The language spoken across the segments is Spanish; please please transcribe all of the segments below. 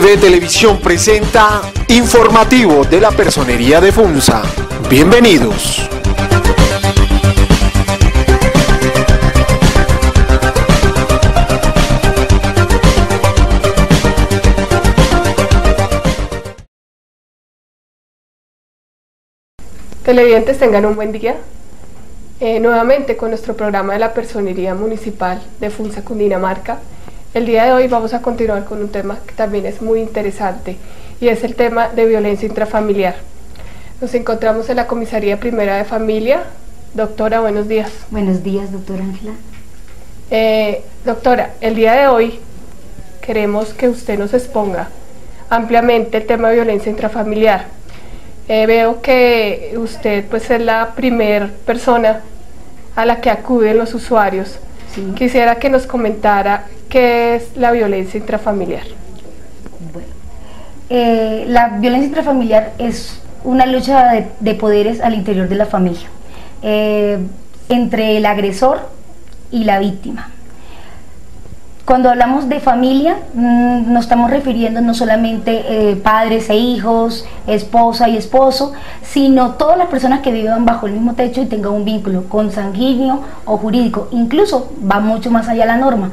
TV Televisión presenta Informativo de la Personería de Funza. Bienvenidos. Televidentes, tengan un buen día. Nuevamente con nuestro programa de la Personería Municipal de Funza, Cundinamarca. El día de hoy vamos a continuar con un tema que también es muy interesante y es el tema de violencia intrafamiliar. Nos encontramos en la Comisaría Primera de Familia. Doctora, buenos días. Buenos días, doctora Ángela. Doctora, el día de hoy queremos que usted nos exponga ampliamente el tema de violencia intrafamiliar. Veo que usted pues es la primera persona a la que acuden los usuarios. Sí. Quisiera que nos comentara qué es la violencia intrafamiliar. Bueno, la violencia intrafamiliar es una lucha de poderes al interior de la familia, entre el agresor y la víctima. Cuando hablamos de familia, nos estamos refiriendo no solamente padres e hijos, esposa y esposo, sino todas las personas que vivan bajo el mismo techo y tengan un vínculo consanguíneo o jurídico. Incluso va mucho más allá la norma.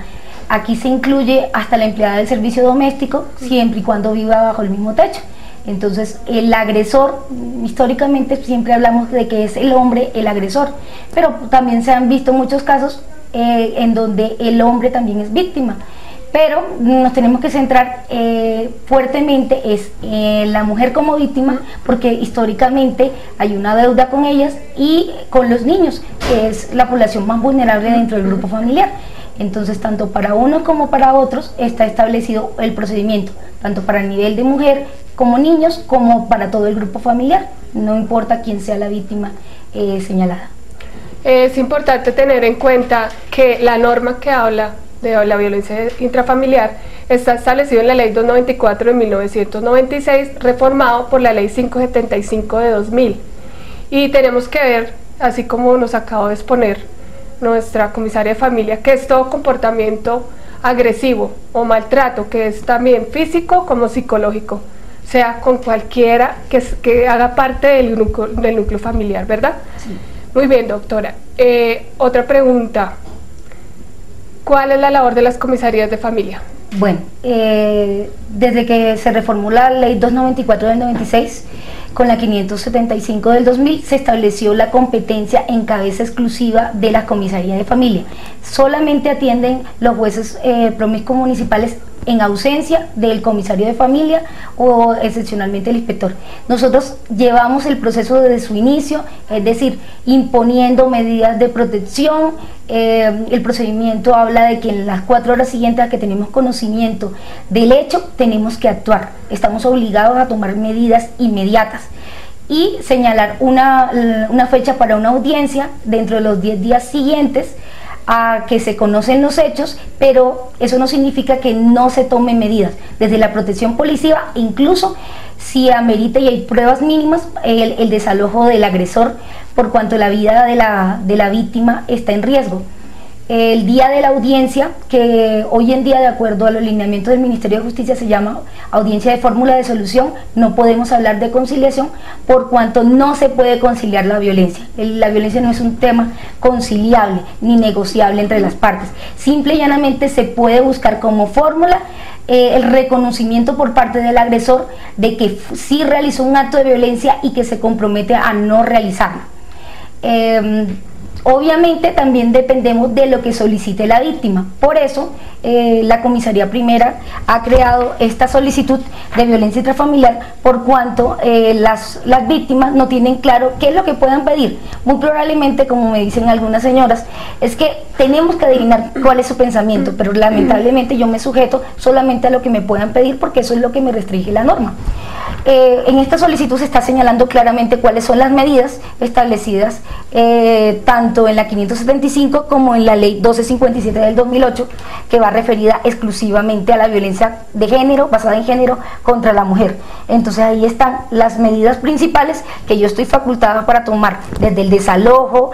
Aquí se incluye hasta la empleada del servicio doméstico, siempre y cuando viva bajo el mismo techo. Entonces, el agresor, históricamente siempre hablamos de que es el hombre el agresor, pero también se han visto muchos casos en donde el hombre también es víctima, pero nos tenemos que centrar fuertemente en la mujer como víctima, porque históricamente hay una deuda con ellas y con los niños, que es la población más vulnerable dentro del grupo familiar. Entonces, tanto para unos como para otros está establecido el procedimiento, tanto para el nivel de mujer como niños, como para todo el grupo familiar, no importa quién sea la víctima señalada. Es importante tener en cuenta que la norma que habla de la violencia intrafamiliar está establecida en la Ley 294 de 1996, reformado por la Ley 575 de 2000. Y tenemos que ver, así como nos acaba de exponer nuestra comisaria de familia, que es todo comportamiento agresivo o maltrato, que es también físico como psicológico, sea con cualquiera que haga parte del núcleo familiar, ¿verdad? Sí. Muy bien, doctora. Otra pregunta. ¿Cuál es la labor de las comisarías de familia? Bueno, desde que se reformó la Ley 294 del 96, con la 575 del 2000, se estableció la competencia en cabeza exclusiva de las comisarías de familia. Solamente atienden los jueces promiscuos municipales en ausencia del comisario de familia o excepcionalmente el inspector. Nosotros llevamos el proceso desde su inicio, es decir, imponiendo medidas de protección. El procedimiento habla de que en las 4 horas siguientes a que tenemos conocimiento del hecho, tenemos que actuar. Estamos obligados a tomar medidas inmediatas y señalar una fecha para una audiencia dentro de los 10 días siguientes a que se conocen los hechos, pero eso no significa que no se tomen medidas desde la protección policiva, incluso si amerita y hay pruebas mínimas, el desalojo del agresor, por cuanto la vida de la víctima está en riesgo. El día de la audiencia, que hoy en día de acuerdo a los lineamientos del Ministerio de Justicia se llama audiencia de fórmula de solución, no podemos hablar de conciliación por cuanto no se puede conciliar la violencia. La violencia no es un tema conciliable ni negociable entre las partes, simple y llanamente se puede buscar como fórmula el reconocimiento por parte del agresor de que sí realizó un acto de violencia y que se compromete a no realizarlo. Obviamente también dependemos de lo que solicite la víctima, por eso la Comisaría Primera ha creado esta solicitud de violencia intrafamiliar por cuanto las víctimas no tienen claro qué es lo que puedan pedir. Muy probablemente, como me dicen algunas señoras, es que tenemos que adivinar cuál es su pensamiento, pero lamentablemente yo me sujeto solamente a lo que me puedan pedir porque eso es lo que me restringe la norma. En esta solicitud se está señalando claramente cuáles son las medidas establecidas tanto en la 575 como en la ley 1257 del 2008, que va referida exclusivamente a la violencia de género, basada en género, contra la mujer. Entonces ahí están las medidas principales que yo estoy facultada para tomar, desde el desalojo,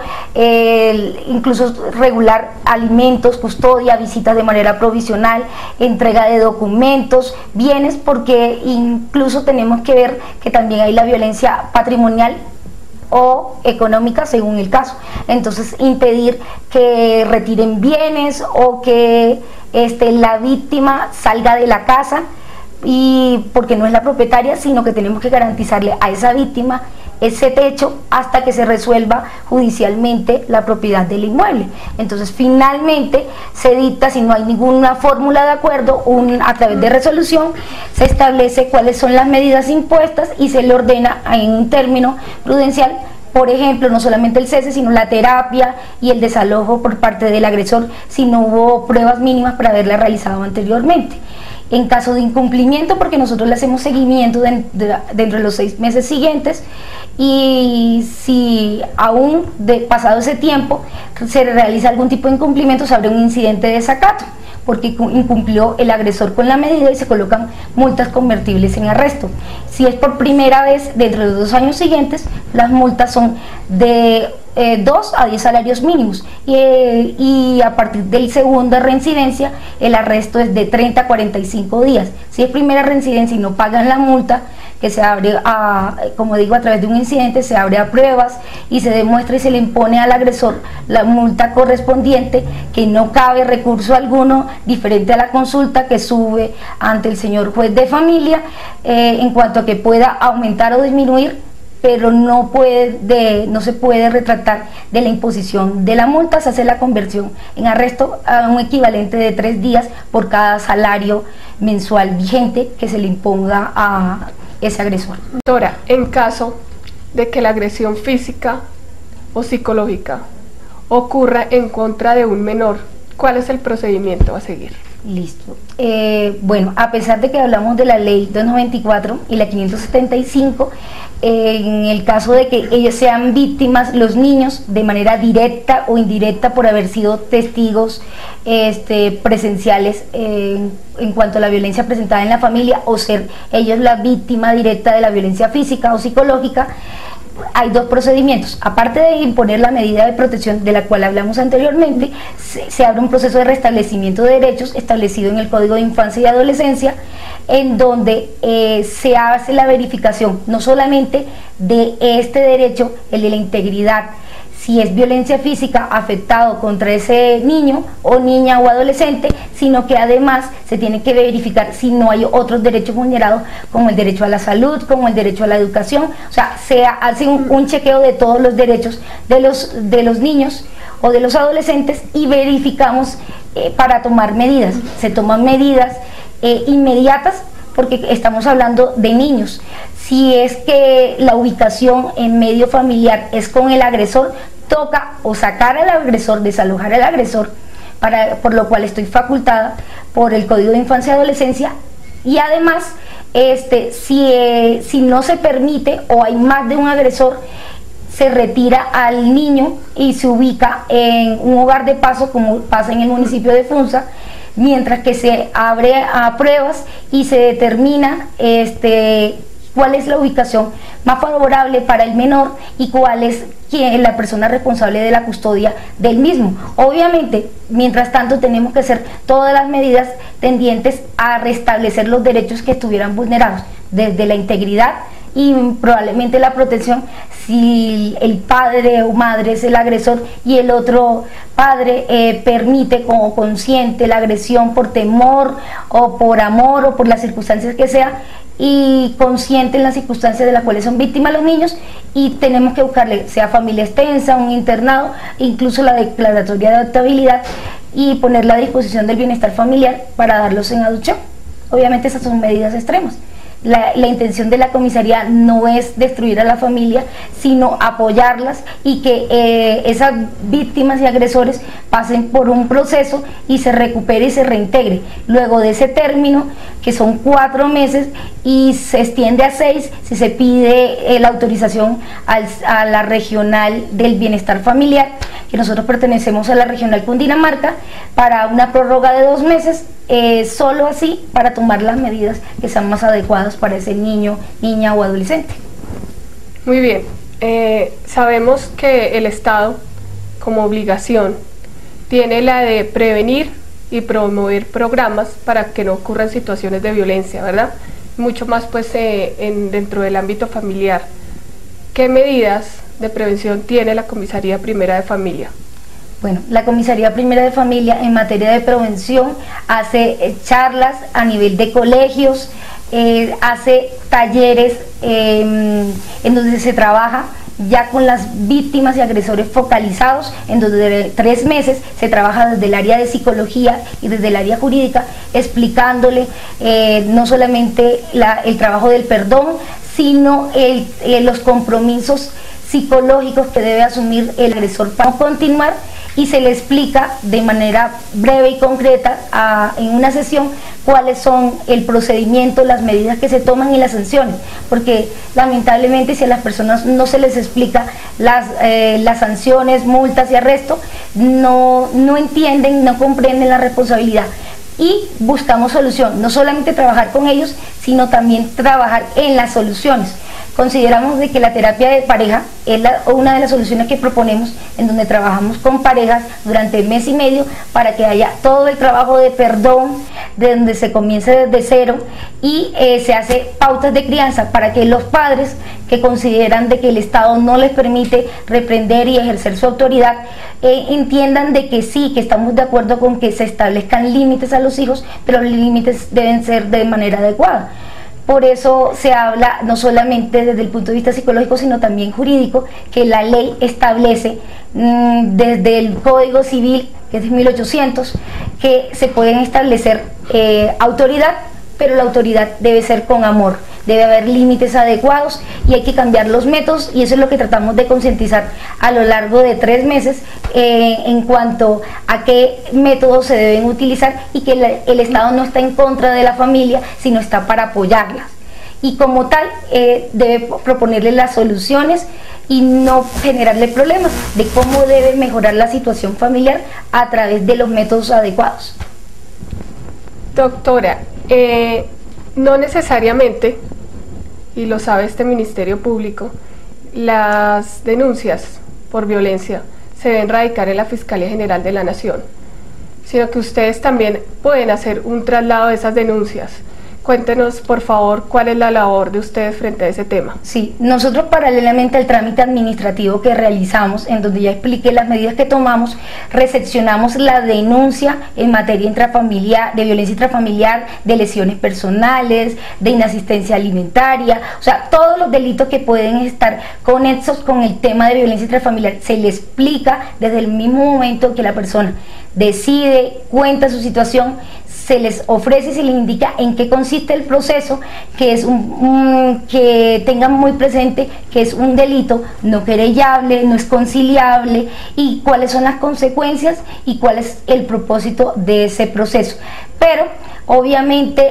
incluso regular alimentos, custodia, visitas de manera provisional, entrega de documentos, bienes, porque incluso tenemos que ver que también hay la violencia patrimonial o económica según el caso. Entonces impedir que retiren bienes o que la víctima salga de la casa, y porque no es la propietaria, sino que tenemos que garantizarle a esa víctima ese techo hasta que se resuelva judicialmente la propiedad del inmueble. Entonces finalmente se dicta, si no hay ninguna fórmula de acuerdo, a través de resolución se establece cuáles son las medidas impuestas y se le ordena en un término prudencial, por ejemplo, no solamente el cese, sino la terapia y el desalojo por parte del agresor si no hubo pruebas mínimas para haberla realizado anteriormente. En caso de incumplimiento, porque nosotros le hacemos seguimiento dentro de los 6 meses siguientes, y si aún pasado ese tiempo se realiza algún tipo de incumplimiento, se abre un incidente de desacato, porque incumplió el agresor con la medida y se colocan multas convertibles en arresto. Si es por primera vez dentro de los 2 años siguientes, las multas son de 2 a 10 salarios mínimos, y a partir del segunda reincidencia el arresto es de 30 a 45 días. Si es primera reincidencia y no pagan la multa, que se abre como digo, a través de un incidente, se abre a pruebas y se demuestra y se le impone al agresor la multa correspondiente, que no cabe recurso alguno diferente a la consulta que sube ante el señor juez de familia, en cuanto a que pueda aumentar o disminuir, pero no se puede retractar de la imposición de la multa. Se hace la conversión en arresto a un equivalente de 3 días por cada salario mensual vigente que se le imponga a ese agresor. Doctora, en caso de que la agresión física o psicológica ocurra en contra de un menor, ¿cuál es el procedimiento a seguir? Listo. Bueno, a pesar de que hablamos de la ley 294 y la 575, en el caso de que ellos sean víctimas, los niños, de manera directa o indirecta por haber sido testigos presenciales en cuanto a la violencia presentada en la familia, o ser ellos la víctima directa de la violencia física o psicológica, hay 2 procedimientos. Aparte de imponer la medida de protección de la cual hablamos anteriormente, se abre un proceso de restablecimiento de derechos establecido en el Código de Infancia y Adolescencia, en donde se hace la verificación no solamente de este derecho, el de la integridad, si es violencia física afectado contra ese niño o niña o adolescente, sino que además se tiene que verificar si no hay otros derechos vulnerados, como el derecho a la salud, como el derecho a la educación. O sea, se hace un chequeo de todos los derechos de los niños o de los adolescentes, y verificamos para tomar medidas. Se toman medidas inmediatas, porque estamos hablando de niños. Si es que la ubicación en medio familiar es con el agresor, toca o sacar al agresor, desalojar al agresor, por lo cual estoy facultada por el Código de Infancia y Adolescencia, y además si no se permite o hay más de un agresor, se retira al niño y se ubica en un hogar de paso, como pasa en el municipio de Funza, mientras que se abre a pruebas y se determina cuál es la ubicación más favorable para el menor y cuál es la persona responsable de la custodia del mismo. Obviamente, mientras tanto, tenemos que hacer todas las medidas tendientes a restablecer los derechos que estuvieran vulnerados, desde la integridad y probablemente la protección, si el padre o madre es el agresor y el otro padre permite como consciente la agresión por temor o por amor o por las circunstancias que sea, y consciente en las circunstancias de las cuales son víctimas los niños, y tenemos que buscarle, sea familia extensa, un internado, incluso la declaratoria de adoptabilidad, y ponerla a disposición del bienestar familiar para darlos en adopción. Obviamente esas son medidas extremas, La intención de la comisaría no es destruir a la familia, sino apoyarlas y que esas víctimas y agresores pasen por un proceso y se recupere y se reintegre. Luego de ese término, que son 4 meses y se extiende a 6, si se pide la autorización a la regional del bienestar familiar, que nosotros pertenecemos a la regional Cundinamarca, para una prórroga de 2 meses, solo así para tomar las medidas que sean más adecuadas para ese niño, niña o adolescente. Muy bien, sabemos que el Estado, como obligación, tiene la de prevenir y promover programas para que no ocurran situaciones de violencia, ¿verdad? Mucho más pues dentro del ámbito familiar. ¿Qué medidas de prevención tiene la Comisaría Primera de Familia? Bueno, la Comisaría Primera de Familia en materia de prevención hace charlas a nivel de colegios, hace talleres en donde se trabaja ya con las víctimas y agresores focalizados, en donde 3 meses se trabaja desde el área de psicología y desde el área jurídica, explicándole no solamente el trabajo del perdón, sino los compromisos psicológicos que debe asumir el agresor para continuar, y se le explica de manera breve y concreta en una sesión cuáles son el procedimiento, las medidas que se toman y las sanciones, porque lamentablemente si a las personas no se les explica las sanciones, multas y arresto, no entienden, no comprenden la responsabilidad. Y buscamos solución, no solamente trabajar con ellos, sino también trabajar en las soluciones. Consideramos de que la terapia de pareja es una de las soluciones que proponemos, en donde trabajamos con parejas durante 1 mes y medio para que haya todo el trabajo de perdón, de donde se comience desde cero, y se hace pautas de crianza para que los padres que consideran de que el Estado no les permite reprender y ejercer su autoridad, entiendan de que sí, que estamos de acuerdo con que se establezcan límites a los hijos, pero los límites deben ser de manera adecuada. Por eso se habla no solamente desde el punto de vista psicológico, sino también jurídico, que la ley establece desde el Código Civil, que es de 1800, que se pueden establecer autoridad, pero la autoridad debe ser con amor, debe haber límites adecuados y hay que cambiar los métodos, y eso es lo que tratamos de concientizar a lo largo de 3 meses en cuanto a qué métodos se deben utilizar, y que el Estado no está en contra de la familia, sino está para apoyarlas, y como tal debe proponerle las soluciones y no generarle problemas de cómo debe mejorar la situación familiar a través de los métodos adecuados. Doctora, no necesariamente, y lo sabe este Ministerio Público, las denuncias por violencia se deben radicar en la Fiscalía General de la Nación, sino que ustedes también pueden hacer un traslado de esas denuncias. Cuéntenos, por favor, cuál es la labor de ustedes frente a ese tema. Sí, nosotros paralelamente al trámite administrativo que realizamos, en donde ya expliqué las medidas que tomamos, recepcionamos la denuncia en materia intrafamiliar, de violencia intrafamiliar, de lesiones personales, de inasistencia alimentaria, o sea, todos los delitos que pueden estar conexos con el tema de violencia intrafamiliar, se le explica desde el mismo momento que la persona decide, cuenta su situación, se les ofrece y se les indica en qué consiste el proceso, que es que tengan muy presente que es un delito no querellable, no es conciliable, y cuáles son las consecuencias y cuál es el propósito de ese proceso. Pero obviamente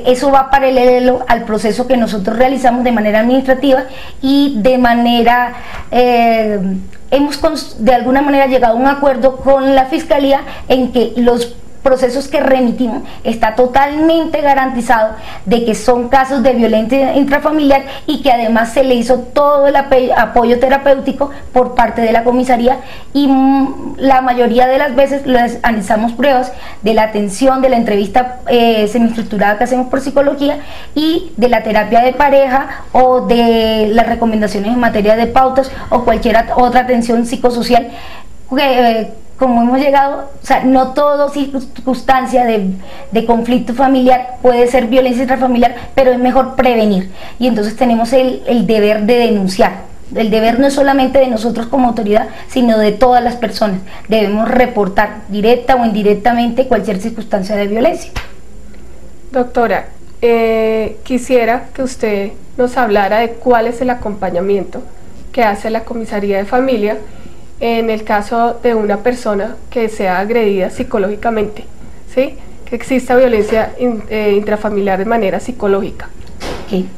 eso va paralelo al proceso que nosotros realizamos de manera administrativa y de manera hemos de alguna manera llegado a un acuerdo con la Fiscalía en que los procesos que remitimos está totalmente garantizado de que son casos de violencia intrafamiliar, y que además se le hizo todo el apoyo terapéutico por parte de la comisaría, y la mayoría de las veces les analizamos pruebas de la atención, de la entrevista semiestructurada que hacemos por psicología, y de la terapia de pareja, o de las recomendaciones en materia de pautas o cualquier otra atención psicosocial. Como hemos llegado, o sea, no toda circunstancia de conflicto familiar puede ser violencia intrafamiliar, pero es mejor prevenir, y entonces tenemos el deber de denunciar. El deber no es solamente de nosotros como autoridad, sino de todas las personas. Debemos reportar directa o indirectamente cualquier circunstancia de violencia. Doctora, quisiera que usted nos hablara de cuál es el acompañamiento que hace la Comisaría de Familia en el caso de una persona que sea agredida psicológicamente, ¿sí? Que exista violencia intrafamiliar de manera psicológica. Okay.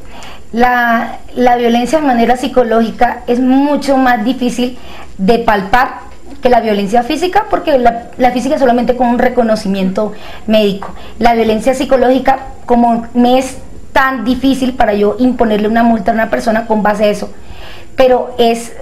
La violencia de manera psicológica es mucho más difícil de palpar que la violencia física, porque la física es solamente con un reconocimiento médico. La violencia psicológica, como me es tan difícil para yo imponerle una multa a una persona con base a eso, pero es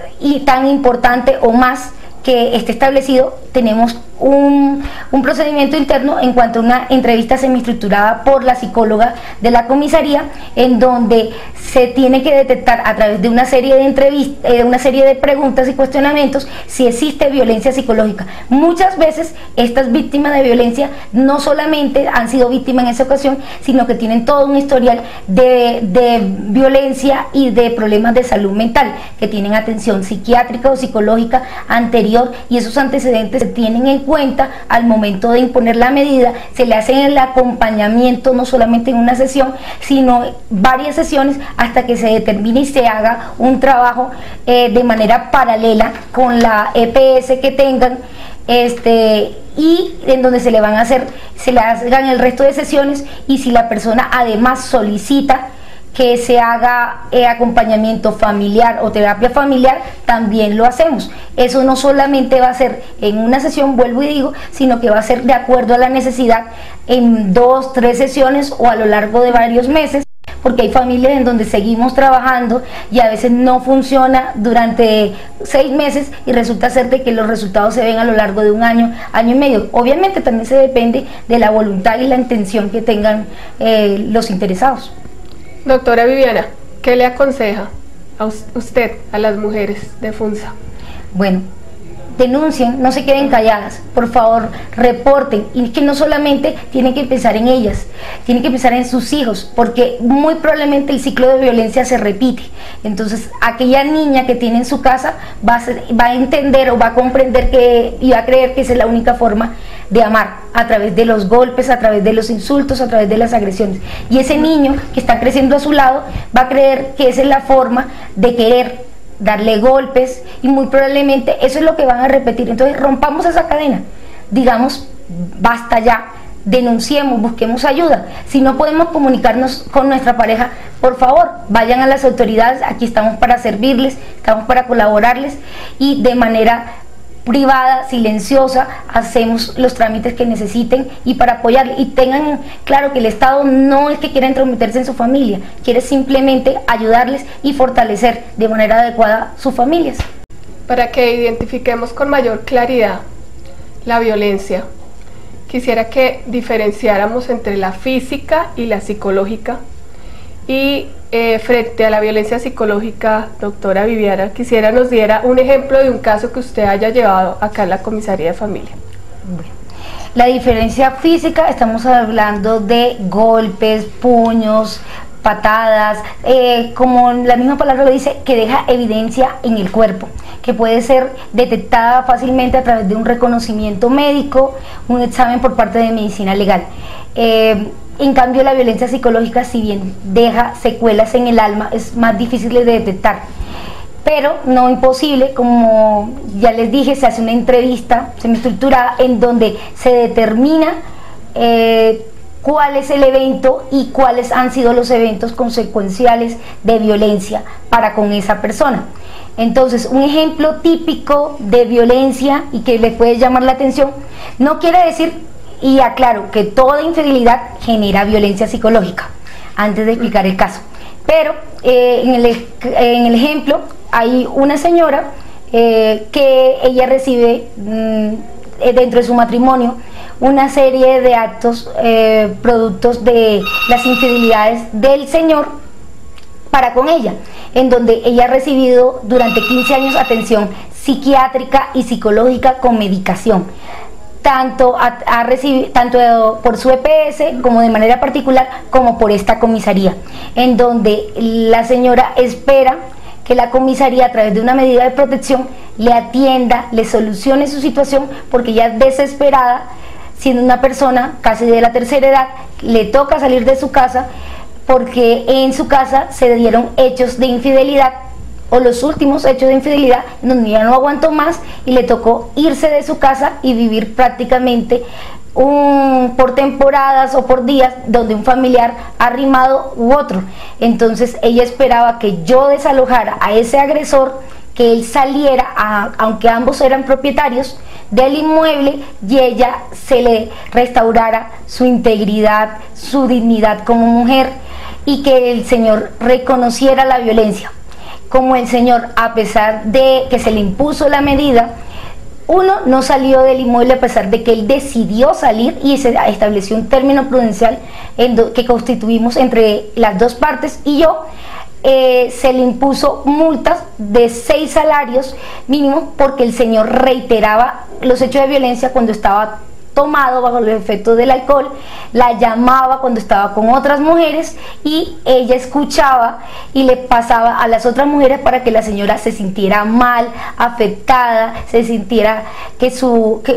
tan importante o más que esté establecido, tenemos un procedimiento interno en cuanto a una entrevista semiestructurada por la psicóloga de la comisaría, en donde se tiene que detectar a través de una serie de entrevistas, una serie de preguntas y cuestionamientos si existe violencia psicológica. Muchas veces estas víctimas de violencia no solamente han sido víctimas en esa ocasión, sino que tienen todo un historial de violencia y de problemas de salud mental, que tienen atención psiquiátrica o psicológica anterior, y esos antecedentes se tienen en cuenta al momento de imponer la medida. Se le hace el acompañamiento no solamente en una sesión, sino varias sesiones, hasta que se determine y se haga un trabajo de manera paralela con la EPS que tengan, y en donde se le hagan el resto de sesiones, y si la persona además solicita que se haga acompañamiento familiar o terapia familiar, también lo hacemos. Eso no solamente va a ser en una sesión, vuelvo y digo, sino que va a ser de acuerdo a la necesidad en 2, 3 sesiones o a lo largo de varios meses, porque hay familias en donde seguimos trabajando y a veces no funciona durante 6 meses y resulta ser de que los resultados se ven a lo largo de un año, año y medio. Obviamente también se depende de la voluntad y la intención que tengan los interesados. Doctora Viviana, ¿qué le aconseja a usted a las mujeres de Funza? Bueno, denuncien, no se queden calladas, por favor, reporten, y que no solamente tienen que pensar en ellas, tienen que pensar en sus hijos, porque muy probablemente el ciclo de violencia se repite. Entonces, aquella niña que tiene en su casa va a entender o va a comprender y va a creer que esa es la única forma de amar, a través de los golpes, a través de los insultos, a través de las agresiones. Y ese niño que está creciendo a su lado va a creer que esa es la forma de querer darle golpes, y muy probablemente eso es lo que van a repetir. Entonces rompamos esa cadena, digamos basta ya, denunciemos, busquemos ayuda. Si no podemos comunicarnos con nuestra pareja, por favor vayan a las autoridades, aquí estamos para servirles, estamos para colaborarles, y de manera privada, silenciosa, hacemos los trámites que necesiten y para apoyarle. Y tengan claro que el Estado no es que quiera entrometerse en su familia, quiere simplemente ayudarles y fortalecer de manera adecuada sus familias. Para que identifiquemos con mayor claridad la violencia, quisiera que diferenciáramos entre la física y la psicológica. Y frente a la violencia psicológica, doctora Viviana, quisiera nos diera un ejemplo de un caso que usted haya llevado acá en la Comisaría de Familia. Bueno, la diferencia física, estamos hablando de golpes, puños, patadas, como la misma palabra lo dice, que deja evidencia en el cuerpo, que puede ser detectada fácilmente a través de un reconocimiento médico, un examen por parte de medicina legal. En cambio, la violencia psicológica, si bien deja secuelas en el alma, es más difícil de detectar, pero no imposible. Como ya les dije, se hace una entrevista semiestructurada en donde se determina cuál es el evento y cuáles han sido los eventos consecuenciales de violencia para con esa persona. Entonces, un ejemplo típico de violencia y que le puede llamar la atención, no quiere decir, y aclaro, que toda infidelidad genera violencia psicológica, antes de explicar el caso. Pero en el ejemplo hay una señora que ella recibe dentro de su matrimonio una serie de actos productos de las infidelidades del señor para con ella, en donde ella ha recibido durante 15 años atención psiquiátrica y psicológica con medicación, tanto por su EPS como de manera particular, como por esta comisaría, en donde la señora espera que la comisaría, a través de una medida de protección, le atienda, le solucione su situación, porque ella es desesperada, siendo una persona casi de la tercera edad, le toca salir de su casa porque en su casa se dieron hechos de infidelidad, o los últimos hechos de infidelidad, donde ya no aguantó más y le tocó irse de su casa y vivir prácticamente por temporadas o por días donde un familiar arrimado u otro. Entonces ella esperaba que yo desalojara a ese agresor, que él saliera, aunque ambos eran propietarios del inmueble, y ella se le restaurara su integridad, su dignidad como mujer, y que el señor reconociera la violencia. Como el señor, a pesar de que se le impuso la medida, uno no salió del inmueble a pesar de que él decidió salir, y se estableció un término prudencial que constituimos entre las dos partes, y yo se le impuso multas de 6 salarios mínimos porque el señor reiteraba los hechos de violencia cuando estaba tomado bajo los efectos del alcohol, la llamaba cuando estaba con otras mujeres y ella escuchaba y le pasaba a las otras mujeres para que la señora se sintiera mal, afectada, se sintiera que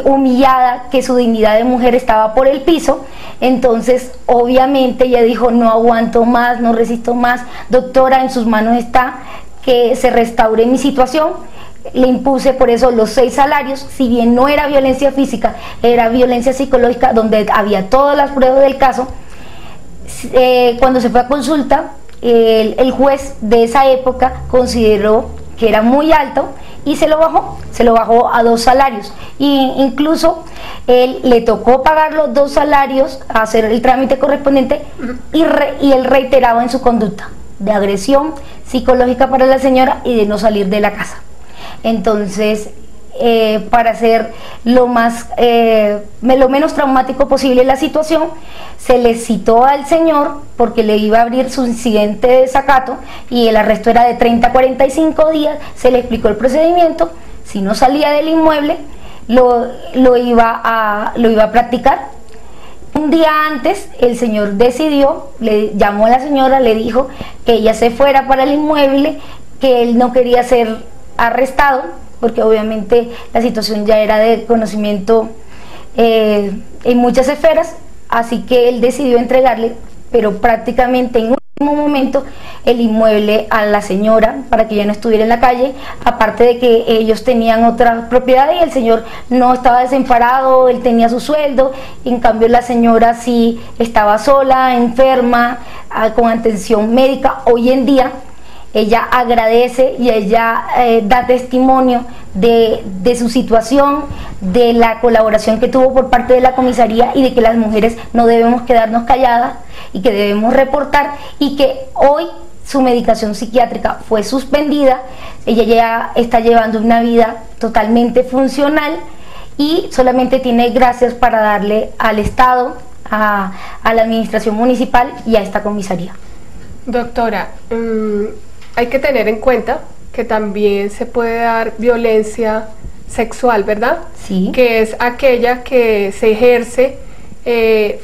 humillada, que su dignidad de mujer estaba por el piso. Entonces obviamente ella dijo: no aguanto más, no resisto más, doctora, en sus manos está que se restaure mi situación. Le impuse por eso los 6 salarios, si bien no era violencia física, era violencia psicológica, donde había todas las pruebas del caso. Cuando se fue a consulta, el juez de esa época consideró que era muy alto y se lo bajó a 2 salarios, e incluso él le tocó pagar los 2 salarios, hacer el trámite correspondiente, y él reiteraba en su conducta de agresión psicológica para la señora y de no salir de la casa. Entonces, para hacer lo menos traumático posible la situación, se le citó al señor porque le iba a abrir su incidente de desacato y el arresto era de 30 a 45 días, se le explicó el procedimiento, si no salía del inmueble lo iba a practicar. Un día antes el señor decidió, le llamó a la señora, le dijo que ella se fuera para el inmueble, que él no quería ser arrestado, porque obviamente la situación ya era de conocimiento en muchas esferas, así que él decidió entregarle, pero prácticamente en último momento, el inmueble a la señora para que ella no estuviera en la calle, aparte de que ellos tenían otras propiedades y el señor no estaba desamparado, él tenía su sueldo, en cambio la señora sí estaba sola, enferma, con atención médica. Hoy en día ella agradece y ella da testimonio de su situación, de la colaboración que tuvo por parte de la comisaría y de que las mujeres no debemos quedarnos calladas y que debemos reportar, y que hoy su medicación psiquiátrica fue suspendida, ella ya está llevando una vida totalmente funcional y solamente tiene gracias para darle al Estado, a la administración municipal y a esta comisaría. Doctora, hay que tener en cuenta que también se puede dar violencia sexual, ¿verdad? Sí. Que es aquella que se ejerce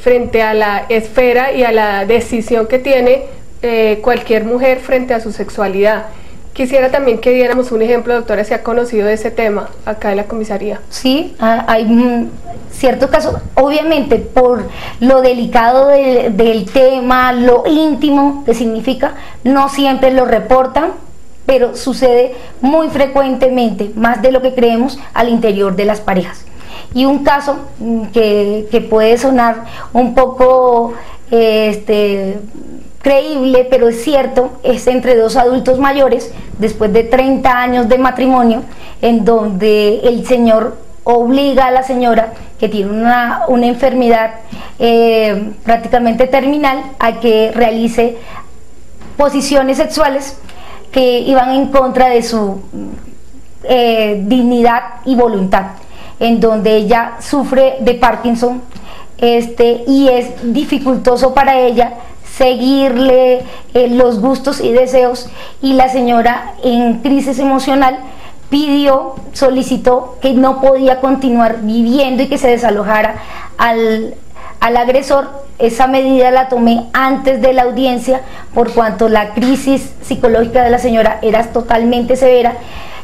frente a la esfera y a la decisión que tiene cualquier mujer frente a su sexualidad. Quisiera también que diéramos un ejemplo, doctora, si ha conocido de ese tema acá en la comisaría. Sí, hay ciertos casos, obviamente por lo delicado del tema, lo íntimo que significa, no siempre lo reportan, pero sucede muy frecuentemente, más de lo que creemos, al interior de las parejas. Y un caso que puede sonar un poco creíble, pero es cierto, es entre 2 adultos mayores, después de 30 años de matrimonio, en donde el señor obliga a la señora, que tiene una enfermedad prácticamente terminal, a que realice posiciones sexuales que iban en contra de su dignidad y voluntad, en donde ella sufre de Parkinson, y es dificultoso para ella seguirle los gustos y deseos, y la señora, en crisis emocional, solicitó que no podía continuar viviendo y que se desalojara al agresor. Esa medida la tomé antes de la audiencia, por cuanto la crisis psicológica de la señora era totalmente severa,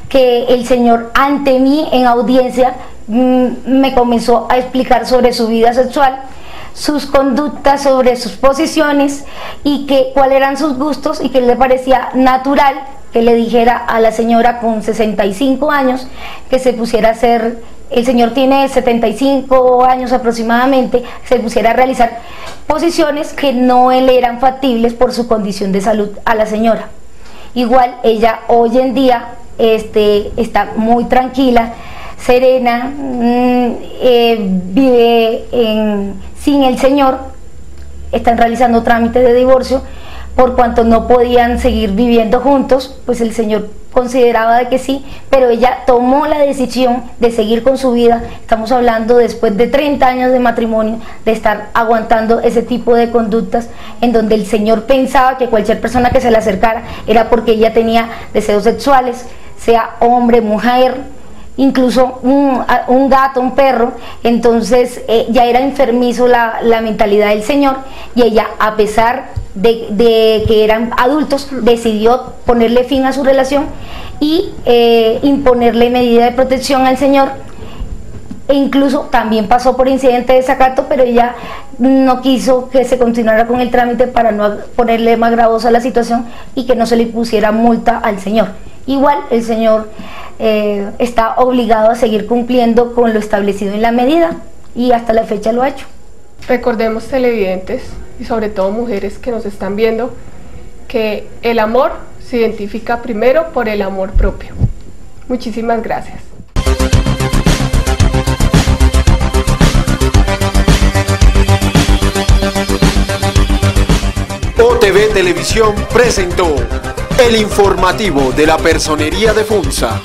que el señor ante mí en audiencia me comenzó a explicar sobre su vida sexual, sus conductas, sobre sus posiciones y cuáles eran sus gustos, y que le parecía natural que le dijera a la señora con 65 años que se pusiera a hacer, el señor tiene 75 años aproximadamente, se pusiera a realizar posiciones que no le eran factibles por su condición de salud a la señora. Igual ella hoy en día está muy tranquila, serena, vive sin el señor, están realizando trámites de divorcio por cuanto no podían seguir viviendo juntos, pues el señor consideraba de que sí, pero ella tomó la decisión de seguir con su vida. Estamos hablando después de 30 años de matrimonio, de estar aguantando ese tipo de conductas en donde el señor pensaba que cualquier persona que se le acercara era porque ella tenía deseos sexuales, sea hombre, mujer, incluso un gato, un perro. Entonces ya era enfermizo la mentalidad del señor, y ella, a pesar de que eran adultos, decidió ponerle fin a su relación y imponerle medida de protección al señor, e incluso también pasó por incidente de desacato, pero ella no quiso que se continuara con el trámite para no ponerle más gravosa la situación y que no se le pusiera multa al señor. Igual el señor está obligado a seguir cumpliendo con lo establecido en la medida, y hasta la fecha lo ha hecho. Recordemos, televidentes y sobre todo mujeres que nos están viendo, que el amor se identifica primero por el amor propio. Muchísimas gracias. OTV Televisión presentó el informativo de la Personería de Funza.